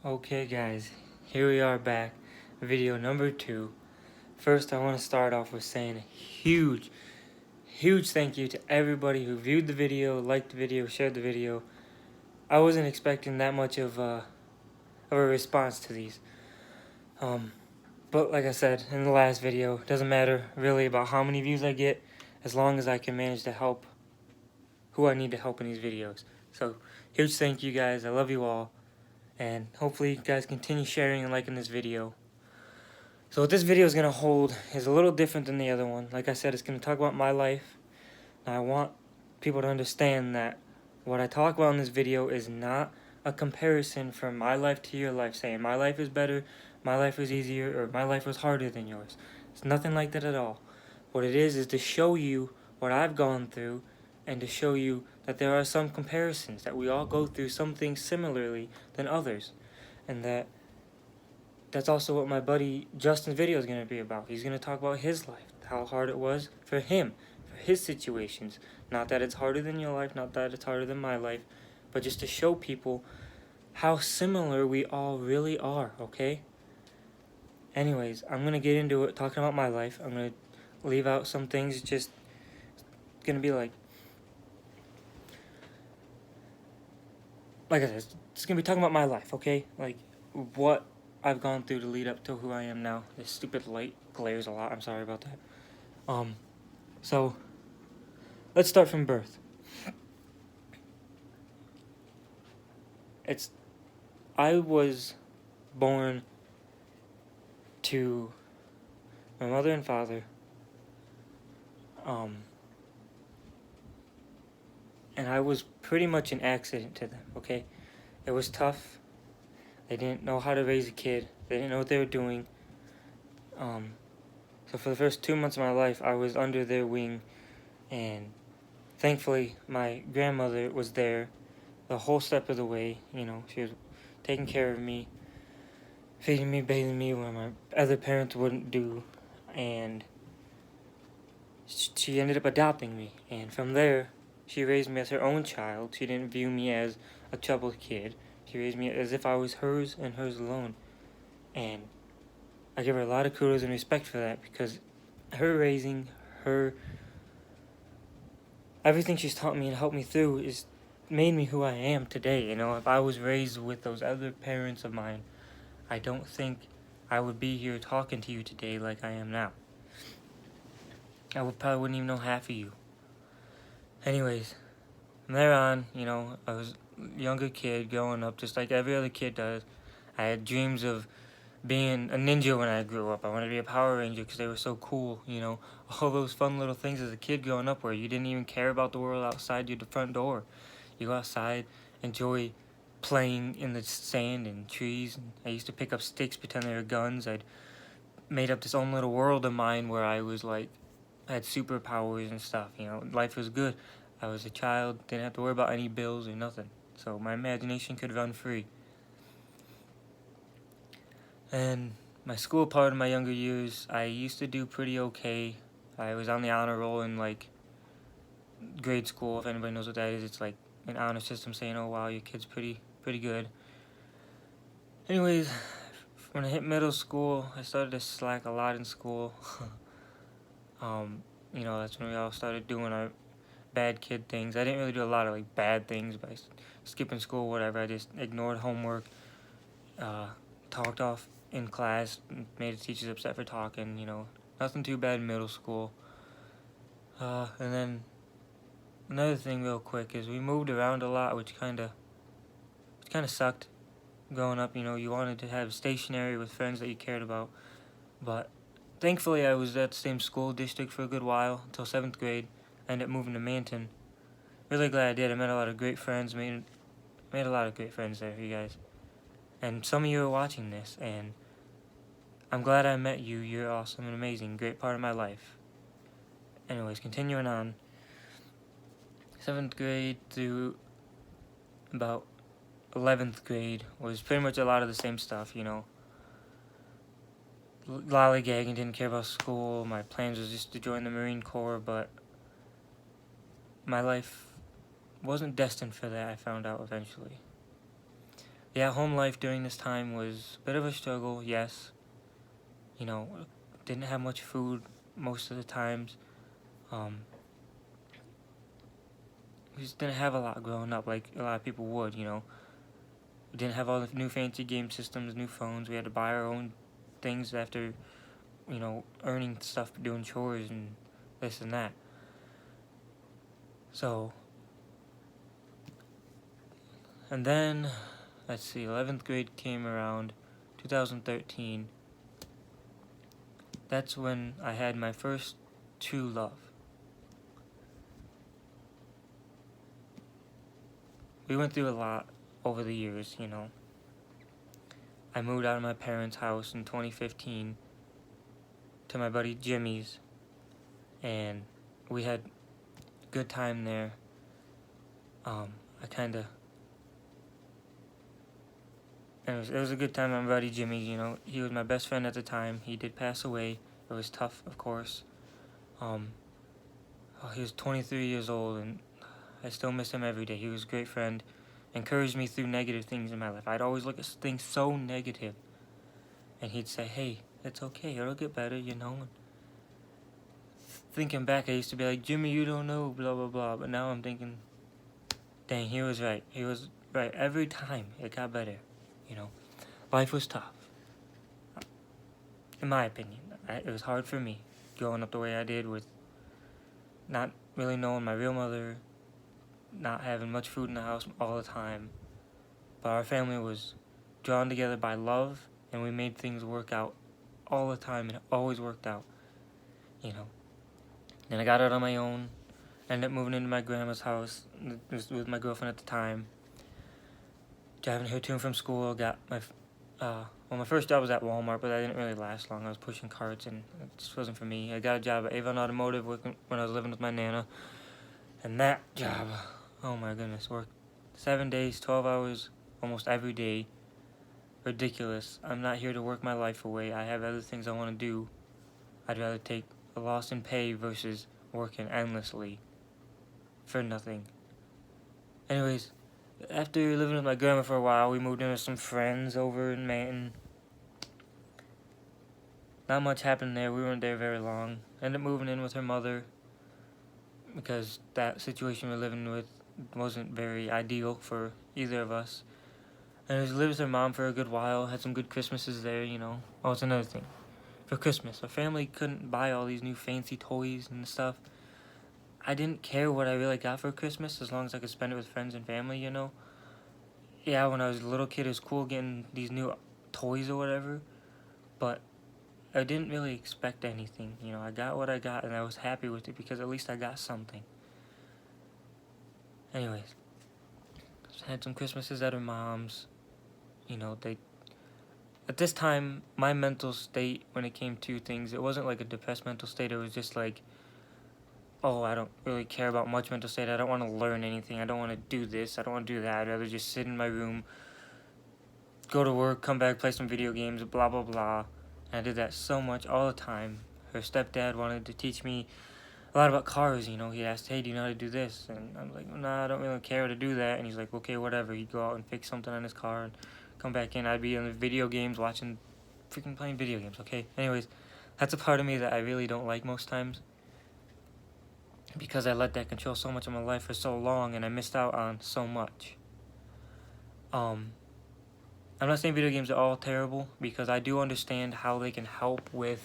Okay guys, here we are back, video number 2. First I want to start off with saying a huge thank you to everybody who viewed the video, liked the video, shared the video. I wasn't expecting that much of a response to these. But like I said in the last video, it doesn't matter really about how many views I get, as long as I can manage to help who I need to help in these videos. So huge thank you guys, I love you all. And hopefully you guys continue sharing and liking this video. So what this video is going to hold is a little different than the other one. Like I said, it's going to talk about my life. And I want people to understand that what I talk about in this video is not a comparison from my life to your life, saying my life is better, my life was easier, or my life was harder than yours. It's nothing like that at all. What it is to show you what I've gone through and to show you that there are some comparisons, that we all go through some things similarly than others, and that's also what my buddy Justin's video is going to be about. He's going to talk about his life, how hard it was for him, for his situations. Not that it's harder than your life, not that it's harder than my life, but just to show people how similar we all really are, okay? Anyways, I'm going to get into it talking about my life. I'm going to leave out some things, just going to be like I said, it's going to be talking about my life, okay? Like, what I've gone through to lead up to who I am now. This stupid light glares a lot. I'm sorry about that. So, let's start from birth. I was born to my mother and father. And I was pretty much an accident to them, okay? It was tough. They didn't know how to raise a kid. They didn't know what they were doing. So for the first 2 months of my life, I was under their wing, and thankfully, my grandmother was there the whole step of the way. You know, she was taking care of me, feeding me, bathing me when my other parents wouldn't do, and she ended up adopting me. And from there, she raised me as her own child. She didn't view me as a troubled kid. She raised me as if I was hers and hers alone. And I give her a lot of kudos and respect for that, because her raising, everything she's taught me and helped me through is made me who I am today. You know, if I was raised with those other parents of mine, I don't think I would be here talking to you today like I am now. I probably wouldn't even know half of you. Anyways, from there on, you know, I was a younger kid growing up just like every other kid does. I had dreams of being a ninja when I grew up. I wanted to be a Power Ranger because they were so cool, you know. All those fun little things as a kid growing up where you didn't even care about the world outside your front door. You go outside, enjoy playing in the sand and trees. And I used to pick up sticks, pretend they were guns. I'd made up this own little world of mine where I was like, I had superpowers and stuff, you know. Life was good. I was a child, didn't have to worry about any bills or nothing. So my imagination could run free. And my school part of my younger years, I used to do pretty okay. I was on the honor roll in like grade school. If anybody knows what that is, it's like an honor system saying, "Oh wow, your kid's pretty good." Anyways, when I hit middle school, I started to slack a lot in school. You know, that's when we all started doing our bad kid things. I didn't really do a lot of like bad things by skipping school, whatever. I just ignored homework, talked off in class, made the teachers upset for talking. You know, nothing too bad in middle school. And then another thing, real quick, is we moved around a lot, which kind of sucked. Growing up, you know, you wanted to have stationery with friends that you cared about, but thankfully I was at the same school district for a good while until 7th grade. I ended up moving to Manton. Really glad I did. I met a lot of great friends. Made a lot of great friends there, you guys. And some of you are watching this, and I'm glad I met you. You're awesome and amazing. Great part of my life. Anyways, continuing on. 7th grade through about 11th grade was pretty much a lot of the same stuff, you know. Lollygagging, didn't care about school. My plans was just to join the Marine Corps, but my life wasn't destined for that, I found out eventually. Yeah, home life during this time was a bit of a struggle, yes. You know, didn't have much food most of the times. We just didn't have a lot growing up like a lot of people would, you know. We didn't have all the new fancy game systems, new phones. We had to buy our own things after, you know, earning stuff, doing chores and this and that. So, and then, let's see, 11th grade came around, 2013. That's when I had my first true love. We went through a lot over the years, you know. I moved out of my parents' house in 2015 to my buddy Jimmy's, and we had a good time there. It was a good time at my buddy Jimmy's, you know. He was my best friend at the time. He did pass away. It was tough, of course. He was 23 years old, and I still miss him every day. He was a great friend, encouraged me through negative things in my life. I'd always look at things so negative, and he'd say, hey, it's okay, it'll get better, you know. And thinking back, I used to be like, Jimmy, you don't know, blah, blah, blah. But now I'm thinking, dang, he was right. He was right. Every time it got better, you know. Life was tough, in my opinion. It was hard for me growing up the way I did, with not really knowing my real mother, not having much food in the house all the time. But our family was drawn together by love, and we made things work out all the time, and it always worked out, you know. Then I got out on my own, ended up moving into my grandma's house with my girlfriend at the time, driving her to and from school. Got my first job was at Walmart, but that didn't really last long. I was pushing carts, and it just wasn't for me. I got a job at Avon Automotive when I was living with my Nana, and that job, oh my goodness, worked 7 days, 12 hours, almost every day. Ridiculous. I'm not here to work my life away. I have other things I want to do. I'd rather take a loss in pay versus working endlessly for nothing. Anyways, after living with my grandma for a while, we moved in with some friends over in Manton. Not much happened there. We weren't there very long. Ended up moving in with her mother because that situation we're living with wasn't very ideal for either of us. And I lived with her mom for a good while. Had some good Christmases there, you know. Oh, it's another thing. For Christmas, our family couldn't buy all these new fancy toys and stuff. I didn't care what I really got for Christmas as long as I could spend it with friends and family, you know. Yeah, when I was a little kid, it was cool getting these new toys or whatever, but I didn't really expect anything, you know. I got what I got, and I was happy with it because at least I got something. Anyways, had some Christmases at her mom's. You know, at this time, my mental state when it came to things, it wasn't like a depressed mental state. It was just like, oh, I don't really care about much mental state. I don't want to learn anything. I don't want to do this. I don't want to do that. I'd rather just sit in my room, go to work, come back, play some video games, blah, blah, blah. And I did that so much all the time. Her stepdad wanted to teach me a lot about cars, you know. He asked, hey, do you know how to do this? And I'm like, nah, I don't really care how to do that. And he's like, okay, whatever. He'd go out and fix something on his car and come back in. I'd be in the video games, freaking playing video games, okay? Anyways, that's a part of me that I really don't like most times, because I let that control so much of my life for so long, and I missed out on so much. I'm not saying video games are all terrible, because I do understand how they can help with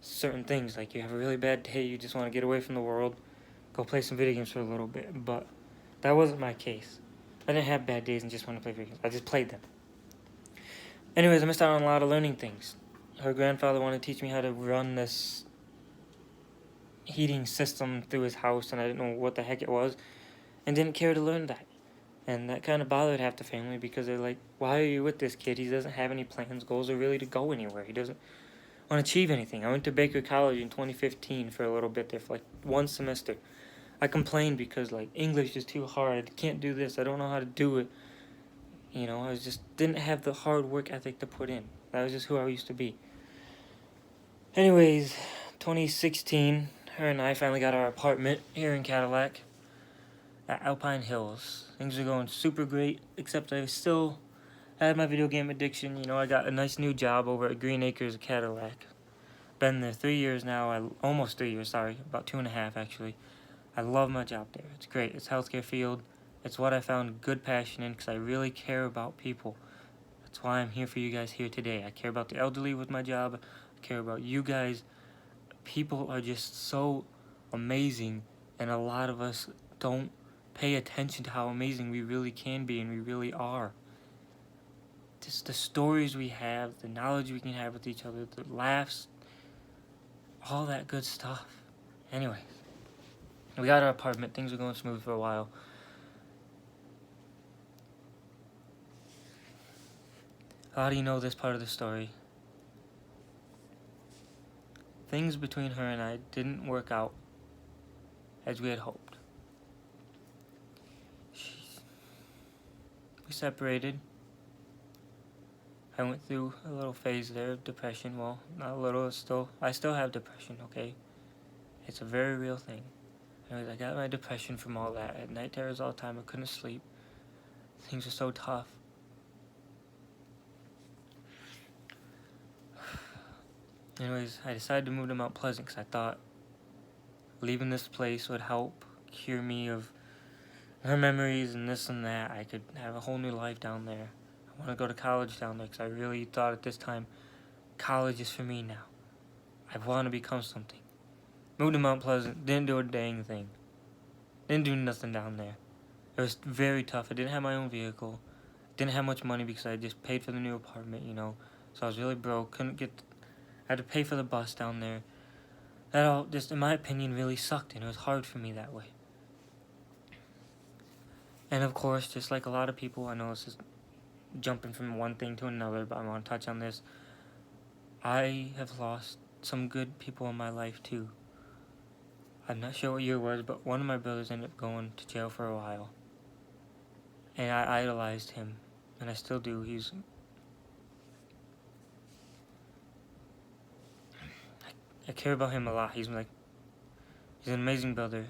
certain things. Like, you have a really bad day, you just want to get away from the world, go play some video games for a little bit. But that wasn't my case. I didn't have bad days and just want to play video games. I just played them. Anyways, I missed out on a lot of learning things. Her grandfather wanted to teach me how to run this heating system through his house, and I didn't know what the heck it was, and didn't care to learn that. And that kind of bothered half the family, because they're like, why are you with this kid? He doesn't have any plans, goals, or really to go anywhere. He doesn't want to achieve anything. I went to Baker College in 2015 for a little bit there, for like 1 semester. I complained because, like, English is too hard. I can't do this. I don't know how to do it. You know, I just didn't have the hard work ethic to put in. That was just who I used to be. Anyways, 2016, her and I finally got our apartment here in Cadillac. at Alpine Hills. Things are going super great, except I still had my video game addiction. You know, I got a nice new job over at Green Acres Cadillac. Been there 3 years now. Almost 3 years, sorry. About 2.5 actually. I love my job there. It's great. It's healthcare field. It's what I found good passion in because I really care about people. That's why I'm here for you guys here today. I care about the elderly with my job. I care about you guys. People are just so amazing, and a lot of us don't pay attention to how amazing we really can be and we really are. Just the stories we have, the knowledge we can have with each other, the laughs, all that good stuff. Anyway, we got our apartment. Things were going smooth for a while. How do you know this part of the story? Things between her and I didn't work out as we had hoped. We separated. I went through a little phase there of depression. Well, not a little, I still have depression, okay? It's a very real thing. Anyways, I got my depression from all that. At night terrors all the time, I couldn't sleep. Things were so tough. Anyways, I decided to move to Mount Pleasant because I thought leaving this place would help cure me of her memories and this and that. I could have a whole new life down there. I want to go to college down there because I really thought at this time, college is for me now. I want to become something. Moved to Mount Pleasant, didn't do a dang thing. Didn't do nothing down there. It was very tough. I didn't have my own vehicle. Didn't have much money because I just paid for the new apartment, you know. So I was really broke. I had to pay for the bus down there. That all, just in my opinion, really sucked, and it was hard for me that way. And of course, just like a lot of people, I know this is jumping from one thing to another, but I want to touch on this. I have lost some good people in my life too. I'm not sure what year it was, but one of my brothers ended up going to jail for a while. And I idolized him, and I still do. I care about him a lot. He's an amazing brother,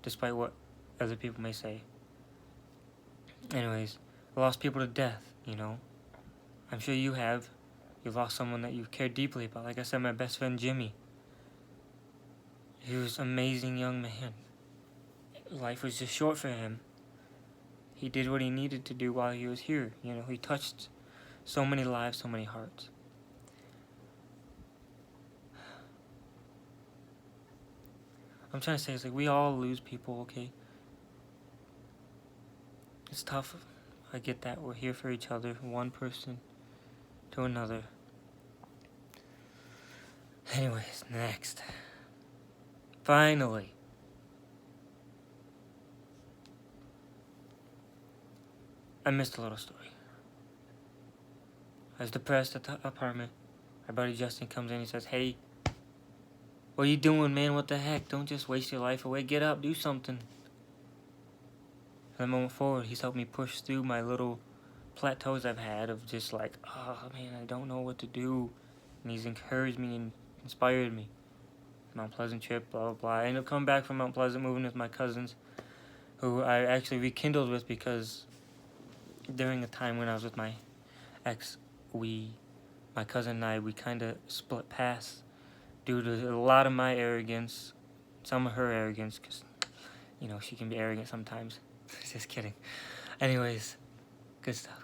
despite what other people may say. Anyways, I lost people to death, you know. I'm sure you have. You've lost someone that you care deeply about. Like I said, my best friend Jimmy. He was an amazing young man. Life was just short for him. He did what he needed to do while he was here. You know, he touched so many lives, so many hearts. I'm trying to say, it's like we all lose people, okay? It's tough. I get that. We're here for each other, one person to another. Anyways, next. Finally. I missed a little story. I was depressed at the apartment. My buddy Justin comes in and says, "Hey, what are you doing, man? What the heck? Don't just waste your life away. Get up, do something." From the moment forward, he's helped me push through my little plateaus I've had of just like, oh man, I don't know what to do. And he's encouraged me and inspired me. Mount Pleasant trip, blah, blah, blah. I ended up coming back from Mount Pleasant, moving with my cousins, who I actually rekindled with because during a time when I was with my ex, my cousin and I, we kind of split paths due to a lot of my arrogance, some of her arrogance, because, you know, she can be arrogant sometimes. Just kidding. Anyways, good stuff.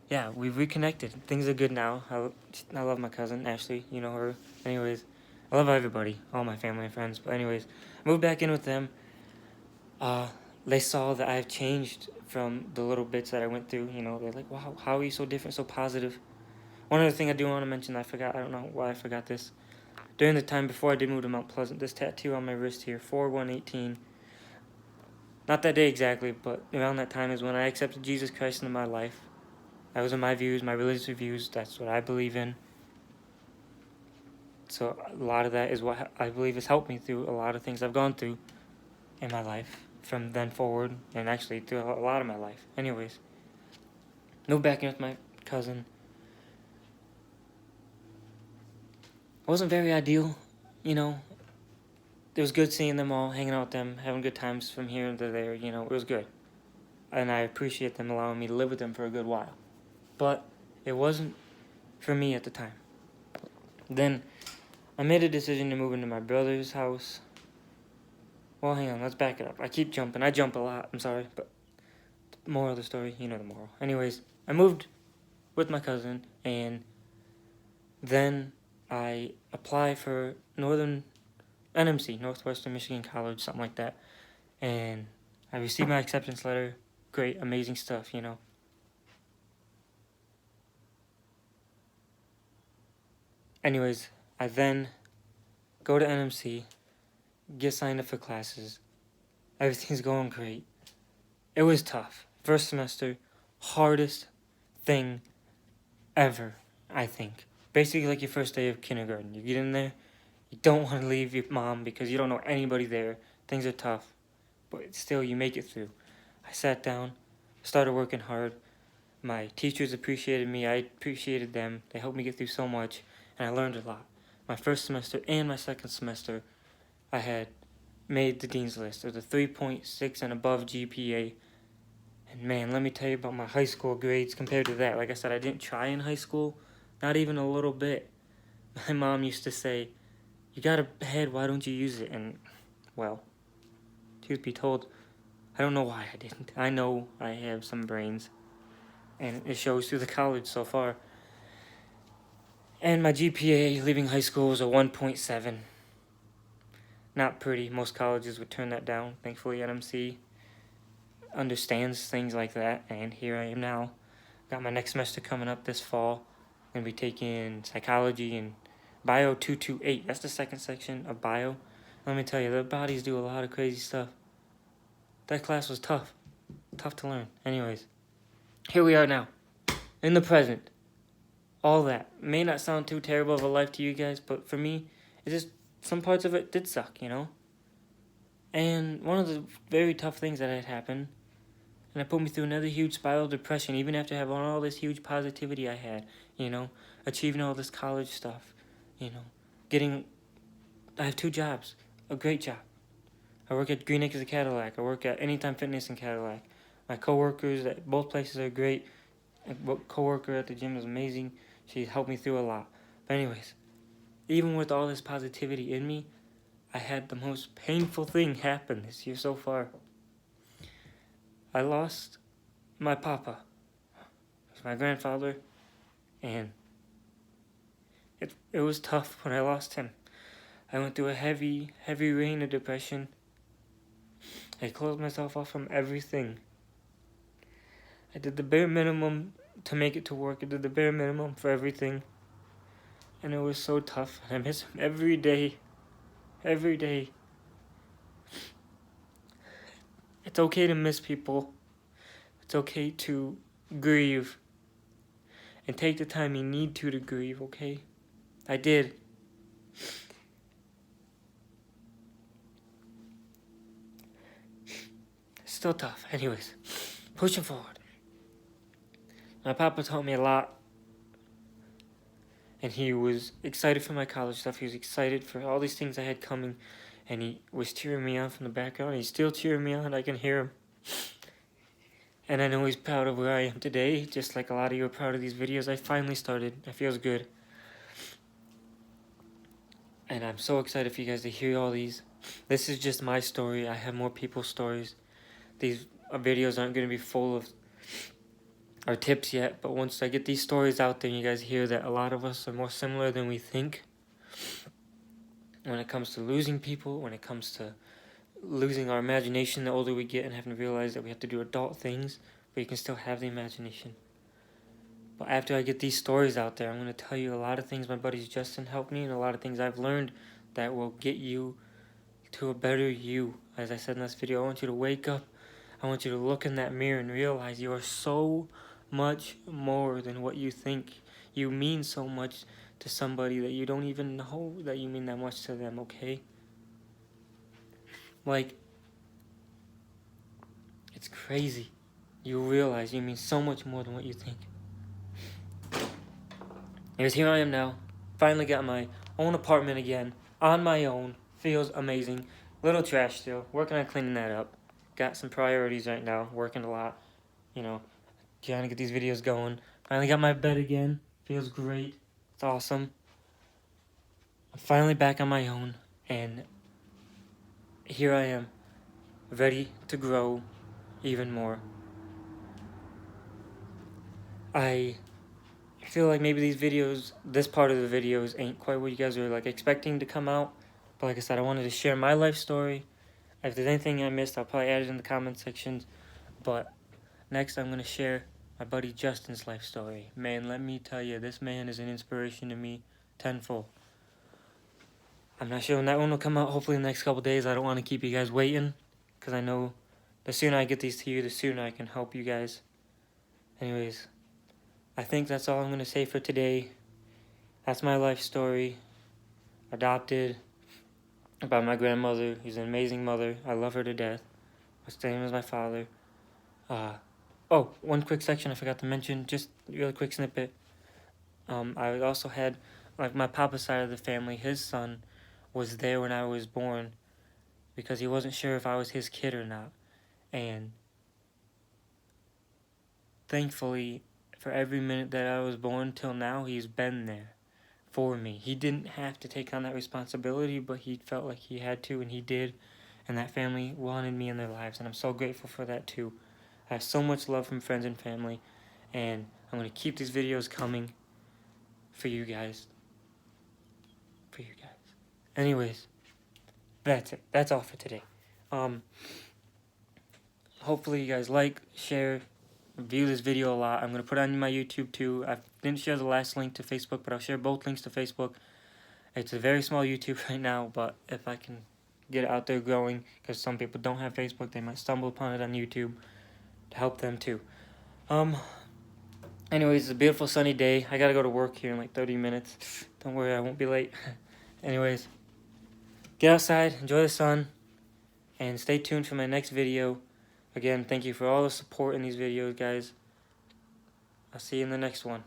Yeah, we've reconnected. Things are good now. I love my cousin, Ashley. You know her. Anyways, I love everybody, all my family and friends. But anyways, I moved back in with them. They saw that I've changed from the little bits that I went through. You know, they're like, wow, how are you so different, so positive? One other thing I do want to mention, I don't know why I forgot this. During the time before I did move to Mount Pleasant, this tattoo on my wrist here, 4/1/18. Not that day exactly, but around that time is when I accepted Jesus Christ into my life. That was in my views, my religious views. That's what I believe in. So a lot of that is what I believe has helped me through a lot of things I've gone through in my life from then forward, and actually through a lot of my life. Anyways, moved back in with my cousin. It wasn't very ideal, you know. it was good seeing them all, hanging out with them, having good times from here to there. You know, it was good. And I appreciate them allowing me to live with them for a good while. But it wasn't for me at the time. Then I made a decision to move into my brother's house. Well, hang on, let's back it up. I keep jumping. I jump a lot. I'm sorry, but the moral of the story, you know the moral. Anyways, I moved with my cousin, and then I applied for NMC, Northwestern Michigan College, something like that. And I received my acceptance letter. Great, amazing stuff, you know. Anyways, I then go to NMC, get signed up for classes. Everything's going great. It was tough. First semester, hardest thing ever, I think. Basically like your first day of kindergarten. You get in there, you don't want to leave your mom because you don't know anybody there. Things are tough, but still you make it through. I sat down, started working hard. My teachers appreciated me, I appreciated them. They helped me get through so much, and I learned a lot. My first semester and my second semester, I had made the dean's list of the 3.6 and above GPA. And man, let me tell you about my high school grades compared to that. Like I said, I didn't try in high school, not even a little bit. My mom used to say, "You got a head, why don't you use it?" And, well, truth be told, I don't know why I didn't. I know I have some brains, and it shows through the college so far. And my GPA leaving high school was a 1.7. Not pretty. Most colleges would turn that down. Thankfully, NMC understands things like that, and here I am now. Got my next semester coming up this fall. I'm going to be taking psychology and bio 228. That's the second section of bio. Let me tell you, the bodies do a lot of crazy stuff. That class was tough. Tough to learn. Anyways, here we are now, in the present. All that may not sound too terrible of a life to you guys, but for me, it just, some parts of it did suck, you know? And one of the very tough things that had happened, and it put me through another huge spiral of depression, even after having all this huge positivity I had, you know, achieving all this college stuff, you know, I have 2 jobs, a great job. I work at Green Acres of Cadillac. I work at Anytime Fitness in Cadillac. My coworkers at both places are great. My coworker at the gym is amazing. She helped me through a lot. But anyways, even with all this positivity in me, I had the most painful thing happen this year so far. I lost my papa. He's my grandfather, and it was tough when I lost him. I went through a heavy rain of depression. I closed myself off from everything. I did the bare minimum to make it to work. I did the bare minimum for everything. And it was so tough. I miss him every day. Every day. It's okay to miss people. It's okay to grieve. And take the time you need to grieve, okay? I did. Still tough. Anyways, pushing forward. My papa taught me a lot. And he was excited for my college stuff. He was excited for all these things I had coming. And he was cheering me on from the background. He's still cheering me on. I can hear him. And I know he's proud of where I am today. Just like a lot of you are proud of these videos I finally started. It feels good. And I'm so excited for you guys to hear all these. This is just my story. I have more people's stories. These videos aren't going to be full of our tips yet, but once I get these stories out there and you guys hear that a lot of us are more similar than we think when it comes to losing people, when it comes to losing our imagination the older we get and having to realize that we have to do adult things, but you can still have the imagination. But after I get these stories out there, I'm going to tell you a lot of things my buddy Justin helped me and a lot of things I've learned that will get you to a better you. As I said in this video, I want you to wake up. I want you to look in that mirror and realize you are so much more than what you think. You mean so much to somebody that you don't even know that you mean that much to them, okay? Like, it's crazy. You realize you mean so much more than what you think. Anyways, here I am now. Finally got my own apartment again, on my own, feels amazing. Little trash still. Working on cleaning that up. Got some priorities right now. Working a lot. You know, trying to get these videos going. Finally got my bed again. Feels great. It's awesome. I'm finally back on my own. And here I am. Ready to grow even more. I feel like maybe these videos, this part of the videos ain't quite what you guys are like expecting to come out. But like I said, I wanted to share my life story. If there's anything I missed, I'll probably add it in the comment sections. But next, I'm going to share my buddy Justin's life story. Man, let me tell you, this man is an inspiration to me tenfold. I'm not sure when that one will come out. Hopefully in the next couple days. I don't want to keep you guys waiting, because I know the sooner I get these to you, the sooner I can help you guys. Anyways, I think that's all I'm going to say for today. That's my life story. Adopted by my grandmother. She's an amazing mother. I love her to death. Same as my father. Oh, one quick section I forgot to mention. Just a really quick snippet. I also had, like, my papa's side of the family. His son was there when I was born because he wasn't sure if I was his kid or not. And thankfully, for every minute that I was born till now, he's been there for me. He didn't have to take on that responsibility, but he felt like he had to, and he did. And that family wanted me in their lives, and I'm so grateful for that too. I have so much love from friends and family, and I'm going to keep these videos coming for you guys. Anyways, that's it. That's all for today. Hopefully you guys like, share, view this video a lot. I'm going to put it on my YouTube too. I didn't share the last link to Facebook, but I'll share both links to Facebook. It's a very small YouTube right now, but if I can get it out there growing, because some people don't have Facebook, they might stumble upon it on YouTube, to help them too. Anyways, it's a beautiful sunny day. I gotta go to work here in like 30 minutes. Don't worry, I won't be late. Anyways, get outside, enjoy the sun, and stay tuned for my next video. Again, thank you for all the support in these videos, guys. I'll see you in the next one.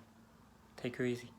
Take her easy.